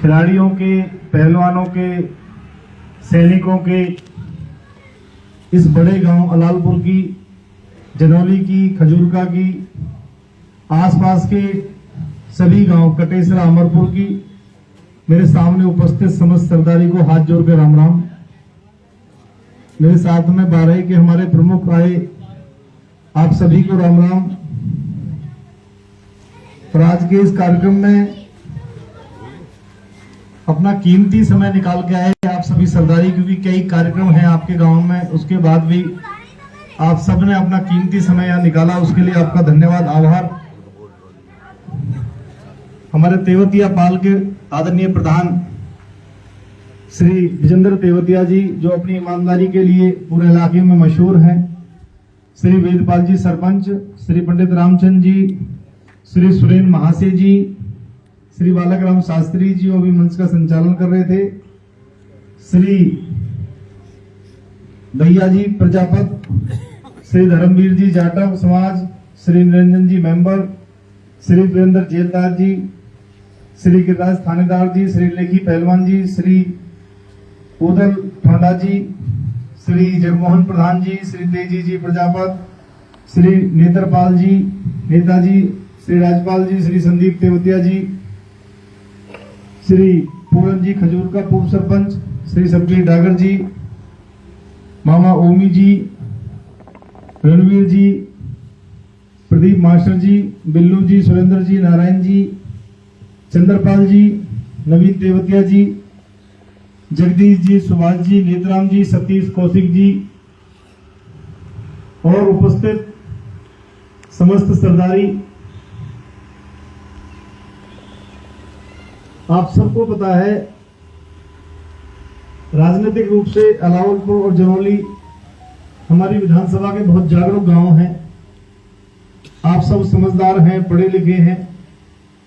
खिलाड़ियों के, पहलवानों के, सैनिकों के इस बड़े गांव अलालपुर की, जनौली की, खजूरका की, आसपास के सभी गांव, कटेसरा, अमरपुर की मेरे सामने उपस्थित समस्त सरदारी को हाथ जोड़कर राम राम। मेरे साथ में बारही के हमारे प्रमुख आए, आप सभी को राम राम। और आज के इस कार्यक्रम में अपना कीमती समय निकाल के आए आप सभी सरदारी, क्योंकि कई कार्यक्रम हैं आपके गांव में, उसके बाद भी आप सबने अपना कीमती समय यहाँ निकाला, उसके लिए आपका धन्यवाद, आभार। हमारे तेवतिया पाल के आदरणीय प्रधान श्री विजेंद्र तेवतिया जी, जो अपनी ईमानदारी के लिए पूरे इलाके में मशहूर हैं, श्री वेदपाल जी सरपंच, श्री पंडित रामचंद्र जी, श्री सुरेन महासे जी, श्री बालक राम शास्त्री जी अभी मंच का संचालन कर रहे थे, श्री भैया जी प्रजापत, श्री धर्मवीर जी जाटव समाज, श्री निरंजन जी मेंबर, श्री वीरेंद्र जेलदार जी, श्री गिरिराज थानेदार जी, श्री लेखी पहलवान जी, श्री उदल ठाडा जी, श्री जगमोहन प्रधान जी, श्री तेजी जी प्रजापत, श्री नेत्रपाल जी नेताजी, श्री राजपाल जी, श्री संदीप तेवतिया जी, श्री पूरन जी खजूर का पूर्व सरपंच, श्री सबकी डागर जी, मामा ओमी जी, रणवीर जी, प्रदीप मास्टर जी, बिल्लू जी, सुरेंद्र जी, नारायण जी, चंद्रपाल जी, नवीन तेवतिया जी, जगदीश जी, सुभाष जी, नेतराम जी, सतीश कौशिक जी और उपस्थित समस्त सरदारी। आप सबको पता है राजनीतिक रूप से अलावलपुर और जनौली हमारी विधानसभा के बहुत जागरूक गांव हैं। आप सब समझदार हैं, पढ़े लिखे हैं,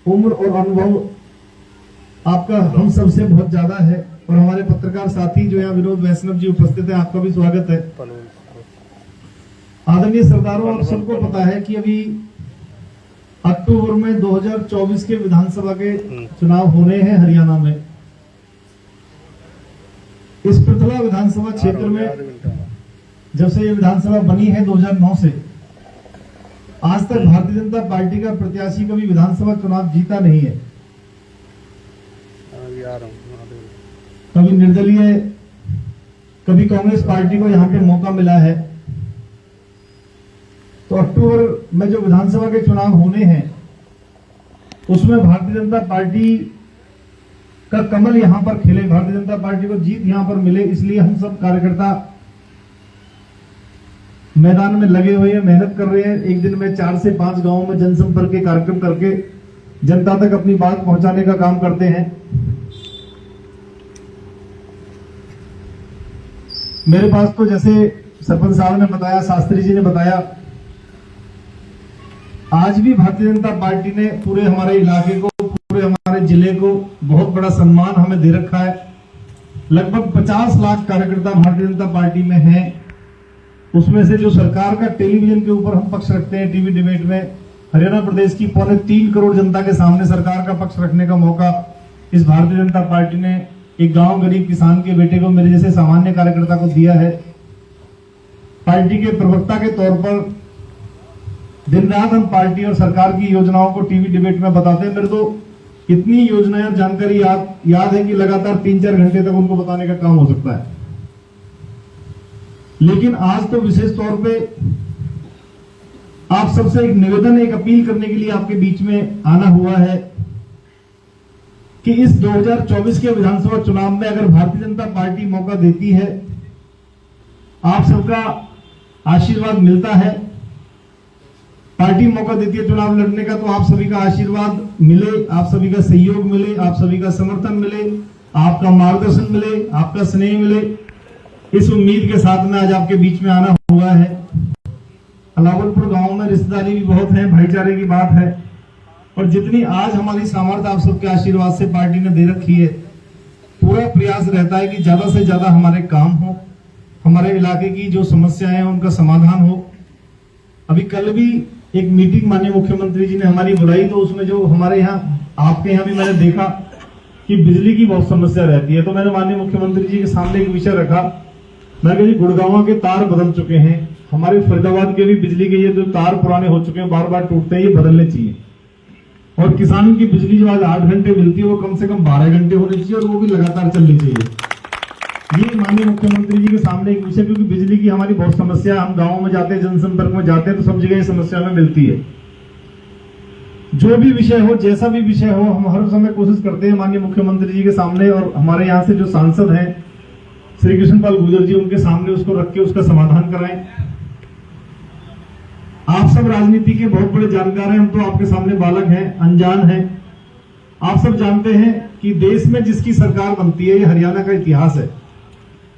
उम्र और अनुभव आपका हम सबसे बहुत ज्यादा है। और हमारे पत्रकार साथी जो यहाँ विनोद वैष्णव जी उपस्थित हैं, आपका भी स्वागत है। आदरणीय सरदारों, आप सबको पता है कि अभी अक्टूबर में 2024 के विधानसभा के चुनाव होने हैं हरियाणा में। इस पृथला विधानसभा क्षेत्र में जब से ये विधानसभा बनी है 2009 से आज तक भारतीय जनता पार्टी का प्रत्याशी कभी विधानसभा चुनाव जीता नहीं है। कभी निर्दलीय, कभी कांग्रेस पार्टी को यहाँ पे मौका मिला है। तो अक्टूबर में जो विधानसभा के चुनाव होने हैं उसमें भारतीय जनता पार्टी का कमल यहां पर खिले, भारतीय जनता पार्टी को जीत यहां पर मिले, इसलिए हम सब कार्यकर्ता मैदान में लगे हुए हैं, मेहनत कर रहे हैं। एक दिन में 4 से 5 गांवों में जनसंपर्क के कार्यक्रम करके जनता तक अपनी बात पहुंचाने का काम करते हैं। मेरे पास तो जैसे सरपंच साहब ने बताया, शास्त्री जी ने बताया, आज भी भारतीय जनता पार्टी ने पूरे हमारे इलाके को, पूरे हमारे जिले को बहुत बड़ा सम्मान हमें दे रखा है। लगभग 50 लाख कार्यकर्ता भारतीय जनता पार्टी में हैं। उसमें से जो सरकार का टेलीविजन के ऊपर हम पक्ष रखते हैं, टीवी डिबेट में हरियाणा प्रदेश की 3.25 करोड़ जनता के सामने सरकार का पक्ष रखने का मौका इस भारतीय जनता पार्टी ने एक गांव गरीब किसान के बेटे को, मेरे जैसे सामान्य कार्यकर्ता को दिया है। पार्टी के प्रवक्ता के तौर पर दिन रात हम पार्टी और सरकार की योजनाओं को टीवी डिबेट में बताते हैं। मेरे तो इतनी योजनाएं और जानकारी याद है कि लगातार 3-4 घंटे तक उनको बताने का काम हो सकता है। लेकिन आज तो विशेष तौर पे आप सबसे एक निवेदन, एक अपील करने के लिए आपके बीच में आना हुआ है कि इस 2024 के विधानसभा चुनाव में अगर भारतीय जनता पार्टी मौका देती है, आप सबका आशीर्वाद मिलता है, पार्टी मौका देती है चुनाव लड़ने का, तो आप सभी का आशीर्वाद मिले, आप सभी का सहयोग मिले, आप सभी का समर्थन मिले, आपका मार्गदर्शन मिले, आपका स्नेह मिले, इस उम्मीद के साथ में आज आपके बीच में आना हुआ है। अलावलपुर गांव में रिश्तेदारी भी बहुत है, भाईचारे की बात है, और जितनी आज हमारी सामर्थ्य आप सबके आशीर्वाद से पार्टी ने दे रखी है, पूरा प्रयास रहता है कि ज्यादा से ज्यादा हमारे काम हो, हमारे इलाके की जो समस्याएं हैं उनका समाधान हो। अभी कल भी एक मीटिंग माननीय मुख्यमंत्री जी ने हमारी बुलाई, तो उसमें जो हमारे यहाँ, आपके यहाँ भी मैंने देखा कि बिजली की बहुत समस्या रहती है। तो मैंने माननीय मुख्यमंत्री जी के सामने एक विषय रखा, मैं कहा जी गुड़गांव के तार बदल चुके हैं, हमारे फरीदाबाद के भी बिजली के ये जो तार पुराने हो चुके हैं, बार बार टूटते हैं, ये बदलने चाहिए। और किसानों की बिजली जो आज 8 घंटे मिलती है वो कम से कम 12 घंटे होनी चाहिए और वो भी लगातार चलनी चाहिए। ये माननीय मुख्यमंत्री जी के सामने एक विषय, क्योंकि बिजली की हमारी बहुत समस्या, हम गाँव में जाते हैं, जनसंपर्क में जाते हैं तो सब जगह ये समस्या हमें मिलती है। जो भी विषय हो, जैसा भी विषय हो, हम हर समय कोशिश करते हैं माननीय मुख्यमंत्री जी के सामने और हमारे यहाँ से जो सांसद हैं श्री कृष्णपाल गुर्जर जी, उनके सामने उसको रख के उसका समाधान कराएं। आप सब राजनीति के बहुत बड़े जानकार हैं, हम तो आपके सामने बालक हैं, अनजान हैं। आप सब जानते हैं कि देश में जिसकी सरकार बनती है, ये हरियाणा का इतिहास है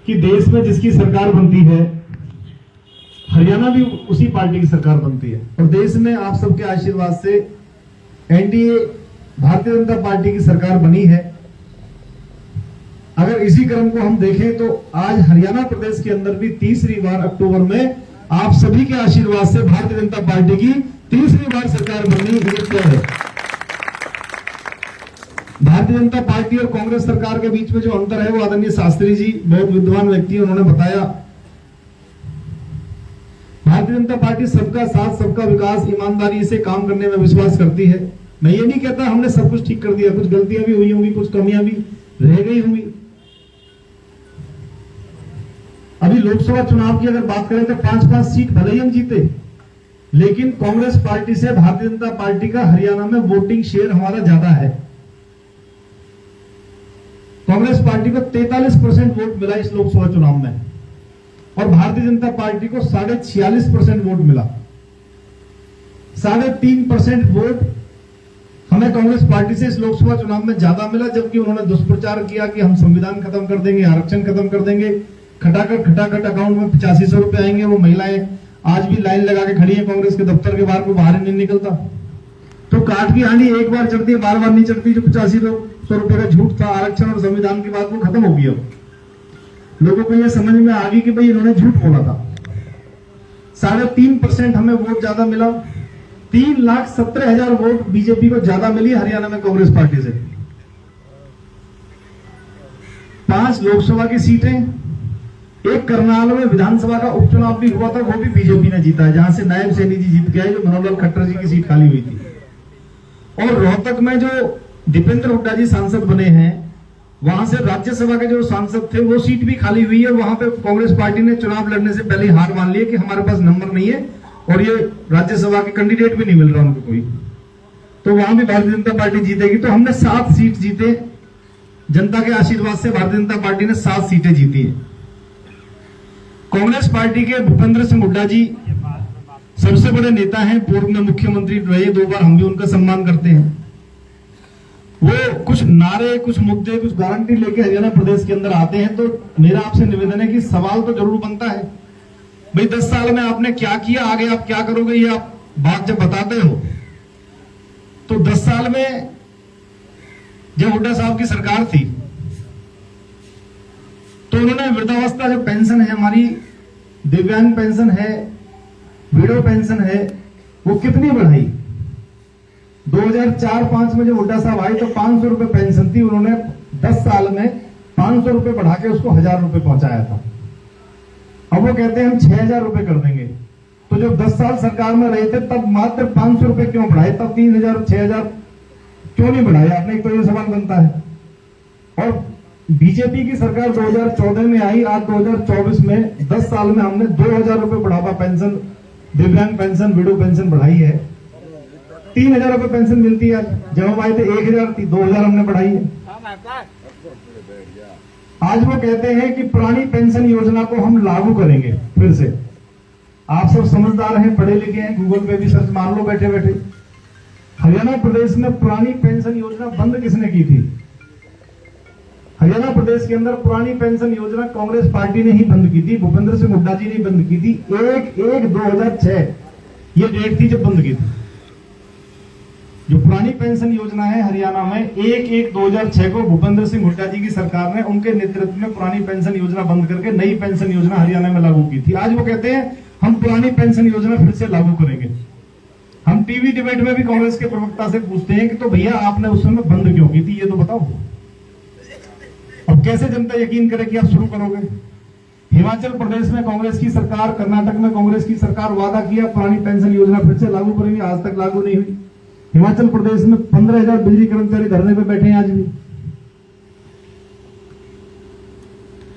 कि देश में जिसकी सरकार बनती है, हरियाणा भी उसी पार्टी की सरकार बनती है। और देश में आप सबके आशीर्वाद से एनडीए भारतीय जनता पार्टी की सरकार बनी है। अगर इसी क्रम को हम देखें तो आज हरियाणा प्रदेश के अंदर भी तीसरी बार अक्टूबर में आप सभी के आशीर्वाद से भारतीय जनता पार्टी की तीसरी बार सरकार बननी है। भारतीय जनता पार्टी और कांग्रेस सरकार के बीच में जो अंतर है वो आदरणीय शास्त्री जी बहुत विद्वान व्यक्ति है, उन्होंने बताया। भारतीय जनता पार्टी सबका साथ, सबका विकास, ईमानदारी से काम करने में विश्वास करती है। मैं ये नहीं कहता हमने सब कुछ ठीक कर दिया, कुछ गलतियां भी हुई होंगी, कुछ कमियां भी रह गई होंगी। अभी लोकसभा चुनाव की अगर बात करें तो 5-5 सीट भले ही हम जीते, लेकिन कांग्रेस पार्टी से भारतीय जनता पार्टी का हरियाणा में वोटिंग शेयर हमारा ज्यादा है। कांग्रेस पार्टी को 43% वोट मिला इस लोकसभा चुनाव में और भारतीय जनता पार्टी को 46.5% वोट मिला। 3.5% वोट हमें कांग्रेस पार्टी से इस लोकसभा चुनाव में ज्यादा मिला, जबकि उन्होंने दुष्प्रचार किया कि हम संविधान खत्म कर देंगे, आरक्षण खत्म कर देंगे। खटाखट अकाउंट में 8500 रुपए आएंगे। वो महिलाएं आज भी लाइन लगा के खड़ी है कांग्रेस के दफ्तर के बाहर, को बाहर ही नहीं निकलता। तो काट की हांडी एक बार चढ़ती है, बार बार नहीं चढ़ती। जो 8500 रुपए का झूठ था आरक्षण और संविधान की बात, वो खत्म हो गया। लोगों को यह समझ में आ गई कि भाई इन्होंने झूठ बोला था। 3.5% हमें वोट ज्यादा मिला। 3,17,000 वोट बीजेपी को ज्यादा मिली हरियाणा में कांग्रेस पार्टी से। 5 लोकसभा की सीटें, एक करनाल में विधानसभा का उपचुनाव भी हुआ था, वो भी बीजेपी ने जीता है, जहां से नायब सैनी जी जीत गए, जो मनोहर लाल खट्टर जी की सीट खाली हुई थी। और रोहतक में जो दीपेंद्र हुड्डा जी सांसद बने हैं, वहां से राज्यसभा के जो सांसद थे वो सीट भी खाली हुई है। वहां पे कांग्रेस पार्टी ने चुनाव लड़ने से पहले हार मान ली कि हमारे पास नंबर नहीं है और ये राज्यसभा के कैंडिडेट भी नहीं मिल रहा उनको कोई, तो वहां भी भारतीय जनता पार्टी जीतेगी। तो हमने 7 सीट जीते, जनता के आशीर्वाद से भारतीय जनता पार्टी ने 7 सीटें जीती है। कांग्रेस पार्टी के भूपेंद्र सिंह हुड्डा जी सबसे बड़े नेता हैं, पूर्व में मुख्यमंत्री रहे 2 बार, हम भी उनका सम्मान करते हैं। वो कुछ नारे, कुछ मुद्दे, कुछ गारंटी लेके हरियाणा प्रदेश के अंदर आते हैं। तो मेरा आपसे निवेदन है कि सवाल तो जरूर बनता है, भाई 10 साल में आपने क्या किया, आगे आप क्या करोगे, ये आप बात जब बताते हो तो 10 साल में जब हुड्डा साहब की सरकार थी तो उन्होंने वृद्धावस्था जो पेंशन है हमारी, दिव्यांग पेंशन है, विडो पेंशन है, वो कितनी बढ़ाई। 2004-5 में जब हुड्डा साहब आए तो 500 रुपए पेंशन थी, उन्होंने 10 साल में 500 रुपए बढ़ा के उसको 1000 रुपए पहुंचाया था। अब वो कहते हैं हम 6000 रुपए कर देंगे। तो जब 10 साल सरकार में रहे थे तब मात्र 500 रुपए क्यों बढ़ाए, तब 3000 6000 क्यों नहीं बढ़ाए आपने, एक तो ये सवाल बनता है। और बीजेपी की सरकार 2014 में आई, आज 2024 में 10 साल में हमने 2000 रुपए बढ़ावा पेंशन, दिव्यांग पेंशन, विडो पेंशन बढ़ाई है। 3000 रुपए पेंशन मिलती है, जब हम आए थे 1000 थी, 2000 हमने बढ़ाई है। आज वो कहते हैं कि पुरानी पेंशन योजना को हम लागू करेंगे फिर से। आप सब समझदार हैं, पढ़े लिखे हैं, गूगल पे भी सर्च मार लो बैठे बैठे। हरियाणा प्रदेश में पुरानी पेंशन योजना बंद किसने की थी? हरियाणा प्रदेश के अंदर पुरानी पेंशन योजना कांग्रेस पार्टी ने ही बंद की थी, भूपेंद्र सिंह हुड्डा जी ने बंद की थी। 1/1/2006 ये डेट थी जब बंद की थी। जो पुरानी पेंशन योजना है हरियाणा में, 1/1/2006 को भूपेंद्र सिंह हुड्डा जी की सरकार ने उनके नेतृत्व में पुरानी पेंशन योजना बंद करके नई पेंशन योजना हरियाणा में लागू की थी। आज वो कहते हैं हम पुरानी पेंशन योजना फिर से लागू करेंगे। हम टीवी डिबेट में भी कांग्रेस के प्रवक्ता से पूछते हैं कि तो भैया आपने उस समय बंद क्यों की थी, ये तो बताओ। अब कैसे जनता यकीन करे कि आप शुरू करोगे? हिमाचल प्रदेश में कांग्रेस की सरकार, कर्नाटक में कांग्रेस की सरकार वादा किया पुरानी पेंशन योजना फिर से लागू करेंगे, आज तक लागू नहीं हुई। हिमाचल प्रदेश में 15,000 बिजली कर्मचारी धरने पे बैठे हैं आज भी।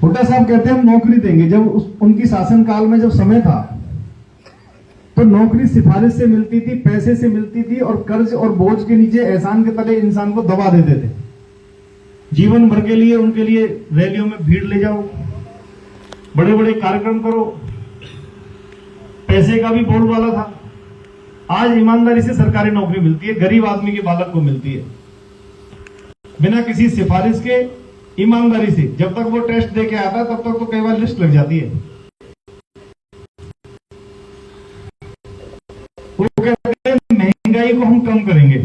हुड्डा साहब कहते हैं हम नौकरी देंगे। जब उनकी शासनकाल में जब समय था तो नौकरी सिफारिश से मिलती थी, पैसे से मिलती थी, और कर्ज और बोझ के नीचे एहसान के तले इंसान को दबा देते थे। जीवन भर के लिए उनके लिए रैलियों में भीड़ ले जाओ, बड़े बड़े कार्यक्रम करो, पैसे का भी बोलबाला था। आज ईमानदारी से सरकारी नौकरी मिलती है, गरीब आदमी के बालक को मिलती है, बिना किसी सिफारिश के, ईमानदारी से। जब तक वो टेस्ट दे के आता है तब तक तो कई बार लिस्ट लग जाती है। वो कहते हैं महंगाई को हम कम करेंगे।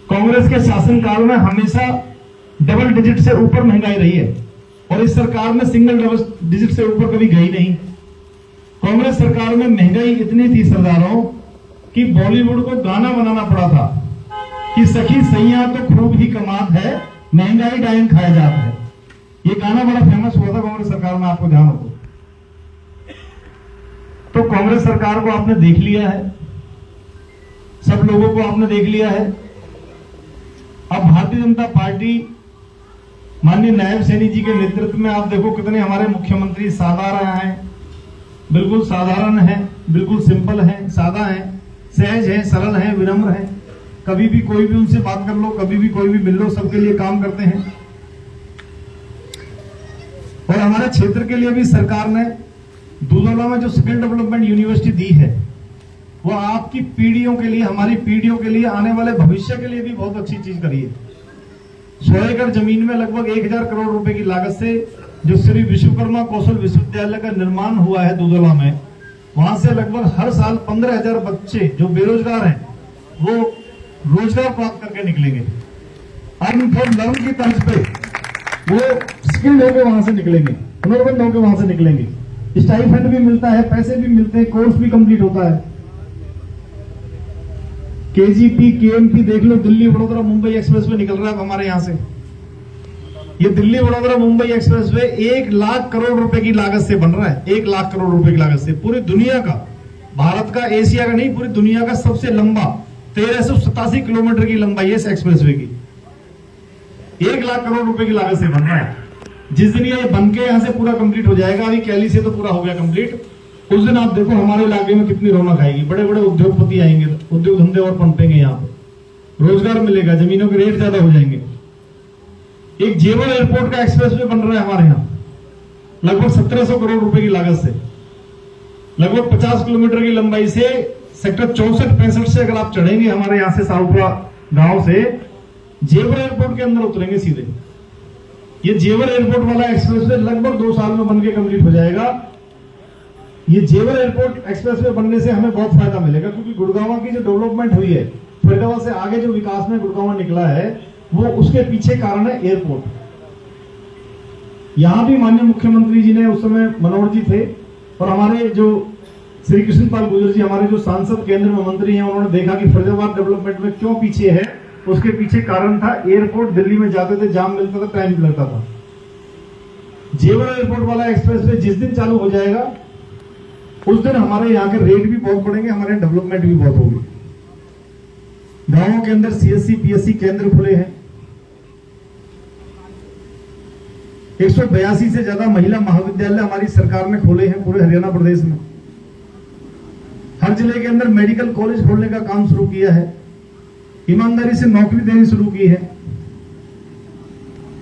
कांग्रेस के शासनकाल में हमेशा डबल डिजिट से ऊपर महंगाई रही है, और इस सरकार में सिंगल डबल डिजिट से ऊपर कभी गई नहीं। कांग्रेस सरकार में महंगाई इतनी थी सरदारों कि बॉलीवुड को गाना बनाना पड़ा था कि सखी सैया तो खूब ही कमात है, महंगाई डायन खाया जाता है। ये गाना बड़ा फेमस हुआ था कांग्रेस सरकार में, आपको ध्यान हो तो। कांग्रेस सरकार को आपने देख लिया है, सब लोगों को आपने देख लिया है। अब भारतीय जनता पार्टी माननीय नायब सैनी जी के नेतृत्व में आप देखो कितने हमारे मुख्यमंत्री साधारण हैं, बिल्कुल साधारण हैं, बिल्कुल सिंपल हैं, सादा हैं, सहज हैं, सरल हैं, विनम्र हैं। कभी भी कोई भी उनसे बात कर लो, कभी भी कोई भी मिल लो, सबके लिए काम करते हैं। और हमारे क्षेत्र के लिए भी सरकार ने दूधौला में जो स्किल डेवलपमेंट यूनिवर्सिटी दी है, वो आपकी पीढ़ियों के लिए, हमारी पीढ़ियों के लिए, आने वाले भविष्य के लिए भी बहुत अच्छी चीज करी है। 100 एकड़ जमीन में लगभग 1,000 करोड़ रुपए की लागत से जो श्री विश्वकर्मा कौशल विश्वविद्यालय का निर्माण हुआ है दूधौला में, वहां से लगभग हर साल 15,000 बच्चे जो बेरोजगार हैं वो रोजगार प्राप्त करके निकलेंगे। अर्न फॉर लर्न की तर्ज पे वो स्किल्ड होकर वहां से निकलेंगे, हुनरमंद होकर वहां से निकलेंगे। स्टाइपेंड भी मिलता है, पैसे भी मिलते हैं, कोर्स भी कंप्लीट होता है। केजीपी, केएमपी देख लो, दिल्ली वडोदरा मुंबई एक्सप्रेस वे निकल रहा है हमारे यहां से। ये दिल्ली वडोदरा मुंबई एक्सप्रेस वे 1 लाख करोड़ रुपए की लागत से बन रहा है। 1 लाख करोड़ रुपए की लागत से पूरी दुनिया का, भारत का, एशिया का नहीं, पूरी दुनिया का सबसे लंबा 1387 किलोमीटर की लंबाई है इस एक्सप्रेस वे की। 1 लाख करोड़ रुपए की लागत से बन रहा है। जिस दिन ये बन के यहां से पूरा कंप्लीट हो जाएगा, अभी कैली से तो पूरा हो गया कंप्लीट, उस दिन आप देखो हमारे इलाके में कितनी रौनक आएगी। बड़े बड़े उद्योगपति आएंगे, उद्योग धंधे और पनपेंगे, यहाँ पे रोजगार मिलेगा, जमीनों के रेट ज्यादा हो जाएंगे। एक जेवर एयरपोर्ट का एक्सप्रेस वे बन रहा है हमारे यहाँ, लगभग 1700 करोड़ रुपए की लागत से, लगभग 50 किलोमीटर की लंबाई से, सेक्टर 64-65 से अगर आप चढ़ेंगे हमारे यहाँ से साउपुरा गांव से, जेवर एयरपोर्ट के अंदर उतरेंगे सीधे। ये जेवर एयरपोर्ट वाला एक्सप्रेस वे लगभग 2 साल में बनके कंप्लीट हो जाएगा। ये जेवर एयरपोर्ट एक्सप्रेस वे बनने से हमें बहुत फायदा मिलेगा, क्योंकि गुड़गांव की जो डेवलपमेंट हुई है, फरीदाबाद से आगे जो विकास में गुड़गांव निकला है, वो उसके पीछे कारण है एयरपोर्ट। यहां भी माननीय मुख्यमंत्री जी ने उस समय मनोहर जी थे, और हमारे जो श्री कृष्णपाल गुर्जर जी, हमारे जो सांसद केंद्र में मंत्री हैं, उन्होंने देखा कि फरीदाबाद डेवलपमेंट में क्यों पीछे है। उसके पीछे कारण था एयरपोर्ट, दिल्ली में जाते थे, जाम मिलता था, टाइम लगता था। जेवर एयरपोर्ट वाला एक्सप्रेस वे जिस दिन चालू हो जाएगा, उस दिन हमारे यहाँ के रेट भी बहुत बढ़ेंगे, हमारे डेवलपमेंट भी बहुत होगी। गांवों के अंदर सीएससी पीएससी केंद्र खुले हैं। 182 से ज्यादा महिला महाविद्यालय हमारी सरकार ने खोले हैं पूरे हरियाणा प्रदेश में। हर जिले के अंदर मेडिकल कॉलेज खोलने का काम शुरू किया है। ईमानदारी से नौकरी देनी शुरू की है,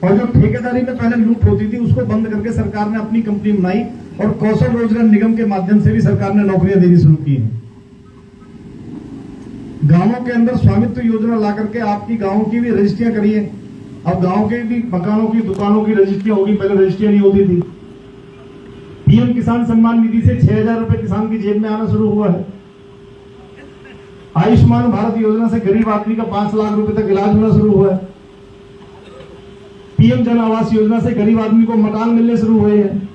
और जो ठेकेदारी में पहले लूट होती थी उसको बंद करके सरकार ने अपनी कंपनी बनाई, और कौशल रोजगार निगम के माध्यम से भी सरकार ने नौकरियां देनी शुरू की हैं। गांवों के अंदर स्वामित्व योजना ला करके आपकी गांवों की भी रजिस्ट्रियां करिए। अब गांव के भी मकानों की, दुकानों की रजिस्ट्रियां होगी, पहले रजिस्ट्रियां नहीं होती थी। पीएम किसान सम्मान निधि से 6,000 रुपए किसान की जेब में आना शुरू हुआ है। आयुष्मान भारत योजना से गरीब आदमी का 5 लाख रुपए तक इलाज होना शुरू हुआ है। पीएम जन आवास योजना से गरीब आदमी को मकान मिलने शुरू हुए हैं।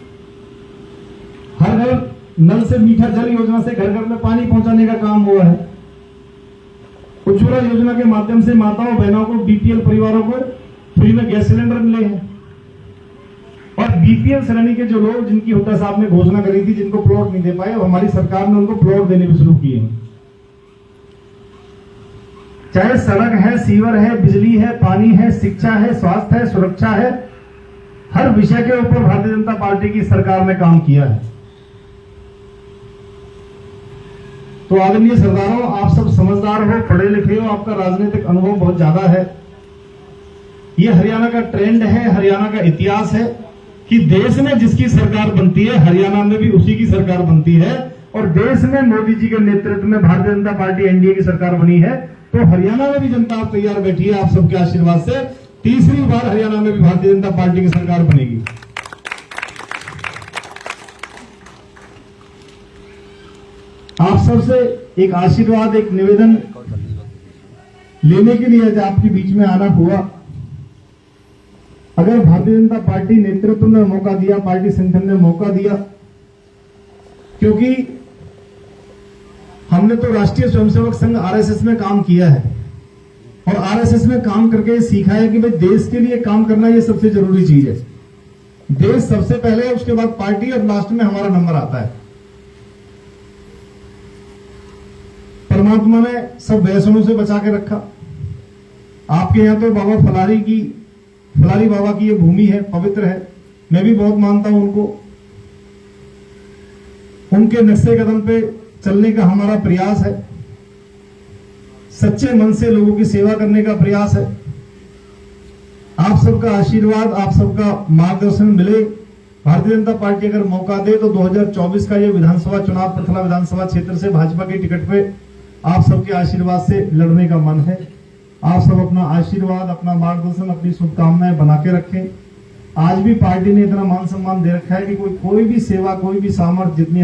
हर घर नल से मीठा जल योजना से घर घर में पानी पहुंचाने का काम हुआ है। उज्ज्वला योजना के माध्यम से माताओं बहनों को, बीपीएल परिवारों को फ्री में गैस सिलेंडर मिले हैं। और बीपीएल श्रेणी के जो लोग, जिनकी हुड्डा साहब ने घोषणा करी थी, जिनको प्लॉट नहीं दे पाए, हमारी सरकार ने उनको प्लॉट देने भी शुरू किए हैं। चाहे सड़क है, सीवर है, बिजली है, पानी है, शिक्षा है, स्वास्थ्य है, सुरक्षा है, हर विषय के ऊपर भारतीय जनता पार्टी की सरकार ने काम किया है। तो आदरणीय सरदारों, आप सब समझदार हो, पढ़े लिखे हो, आपका राजनीतिक अनुभव बहुत ज्यादा है। यह हरियाणा का ट्रेंड है, हरियाणा का इतिहास है कि देश में जिसकी सरकार बनती है, हरियाणा में भी उसी की सरकार बनती है। और देश में मोदी जी के नेतृत्व में भारतीय जनता पार्टी एनडीए की सरकार बनी है, तो हरियाणा में भी जनता आप तैयार बैठी है। आप सबके आशीर्वाद से तीसरी बार हरियाणा में भी भारतीय जनता पार्टी की सरकार बनेगी। आप सबसे एक आशीर्वाद, एक निवेदन लेने के लिए आज आपके बीच में आना हुआ। अगर भारतीय जनता पार्टी नेतृत्व ने मौका दिया, पार्टी संगठन ने मौका दिया, क्योंकि हमने तो राष्ट्रीय स्वयंसेवक संघ आरएसएस में काम किया है और आरएसएस में काम करके सीखा है कि भाई देश के लिए काम करना ये सबसे जरूरी चीज है। देश सबसे पहले, उसके बाद पार्टी और लास्ट में हमारा नंबर आता है। परमात्मा ने सब व्यसनों से बचा के रखा। आपके यहां तो बाबा फलारी बाबा की ये भूमि है, पवित्र है। मैं भी बहुत मानता हूं उनको। उनके नक्शे कदम पे चलने का हमारा प्रयास है। सच्चे मन से लोगों की सेवा करने का प्रयास है। आप सबका आशीर्वाद, आप सबका मार्गदर्शन मिले। भारतीय जनता पार्टी अगर मौका दे तो 2024 का ये विधानसभा चुनाव पृथला विधानसभा क्षेत्र से भाजपा की टिकट पे आप सबके आशीर्वाद से लड़ने का मन है। आप सब अपना आशीर्वाद, अपना मार्गदर्शन, अपनी शुभकामनाएं बना के रखें। आज भी पार्टी ने इतना मान सम्मान दे रखा है कि कोई भी सेवा, कोई भी सामर्थ्य जितनी